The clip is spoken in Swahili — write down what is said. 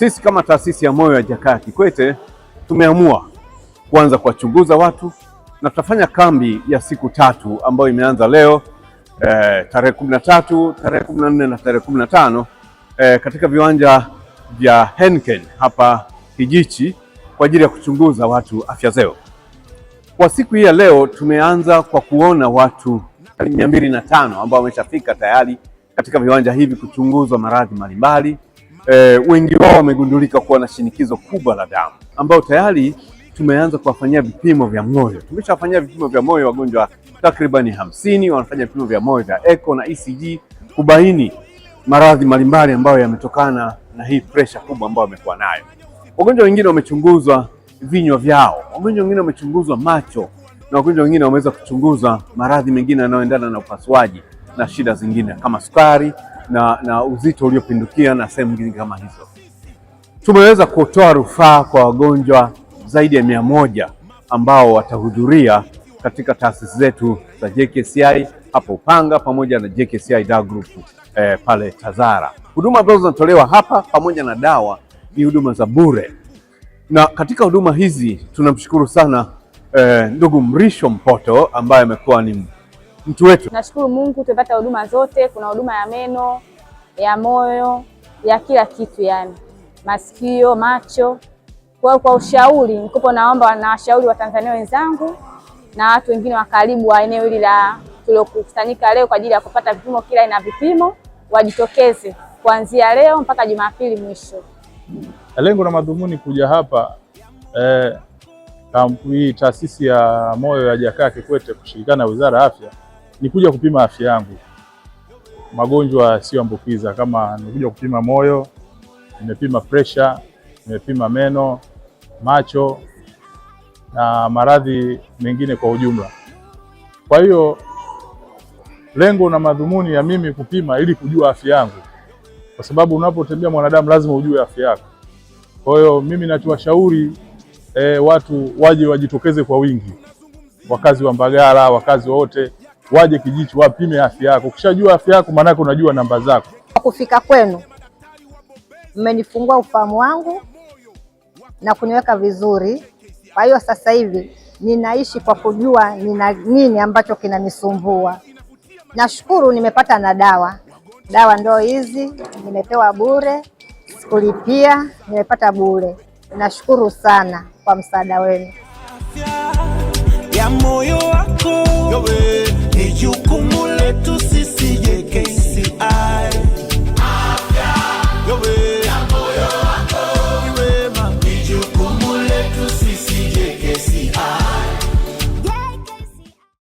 Sisi kama taasisi ya moyo ya Jakaya Kikwete tumeamua kuanza kuwachunguza watu na tutafanya kambi ya siku 3 ambayo imeanza leo tarehe 13, tarehe 14 na tarehe 15 katika viwanja vya Henken hapa Kijichi kwa ajili ya kuchunguza watu afya zao. Kwa siku hii ya leo tumeanza kwa kuona watu 205 ambao wameshafika tayari katika viwanja hivi kuchunguzwa maradhi mbalimbali. Wengi wao wamegundulika kuwa na shinikizo kubwa la damu, ambao tayari tumeanza kuwafanyia vipimo vya moyo. Tumeshafanyia vipimo vya moyo wagonjwa takribani 50, wanafanya vipimo vya moyo vya echo na ECG kubaini maradhi mbalimbali ambayo yametokana na hii pressure kubwa ambayo wamekuwa nayo. Wagonjwa wengine wamechunguzwa vinywa vyao, wagonjwa wengine wamechunguzwa macho, na wagonjwa wengine wameweza kuchunguzwa maradhi mengine yanayoendana na upasuaji na shida zingine kama sukari na uzito uliopindukia na sehemu nyingine kama hizo. Tumeweza kutoa rufaa kwa wagonjwa zaidi ya 100 ambao watahudhuria katika taasisi zetu za JKCI hapo Upanga pamoja na JKCI Dar Group pale Tazara. Huduma ambazo zinatolewa hapa pamoja na dawa ni huduma za bure. Na katika huduma hizi tunamshukuru sana ndugu Mrisho Mpoto ambaye amekuwa ni mtu wetu. Nashukuru Mungu tumepata huduma zote, kuna huduma ya meno, ya moyo, ya kila kitu yani. Masikio, macho. Kwa ushauri, nikopo naomba na washauri wa Tanzania wenzangu na watu wengine wa karibu wa eneo hili la tuliokusanyika leo kwa ajili ya kupata vipimo kila aina vipimo, wajitokeze kuanzia leo mpaka Jumapili mwisho. Lengo na madhumuni kuja hapa hii taasisi ya moyo ya Jakaya Kikwete kushirikiana na Wizara ya Afya ni kuja kupima afya yangu, magonjwa yasiyoambukiza. Kama nimekuja kupima moyo, nimepima pressure, nimepima meno, macho na maradhi mengine kwa ujumla. Kwa hiyo lengo na madhumuni ya mimi kupima ili kujua afya yangu, kwa sababu unapotembea mwanadamu lazima ujue afya yako. Kwa hiyo mimi natuwashauri watu waje wajitokeze kwa wingi, wakazi wa Mbagala, wakazi wote waje Kijichi wapime afya yako. Ukishajua afya yako maana unajua namba zako. Kufika kwenu mmenifungua ufahamu wangu na kuniweka vizuri. Kwa hiyo sasa hivi ninaishi kwa kujua nini ambacho kinanisumbua. Nashukuru nimepata na dawa. Dawa ndio hizi nimepewa bure, sikulipia, nimepata bure. Nashukuru sana kwa msaada wenu. Ya moyo wako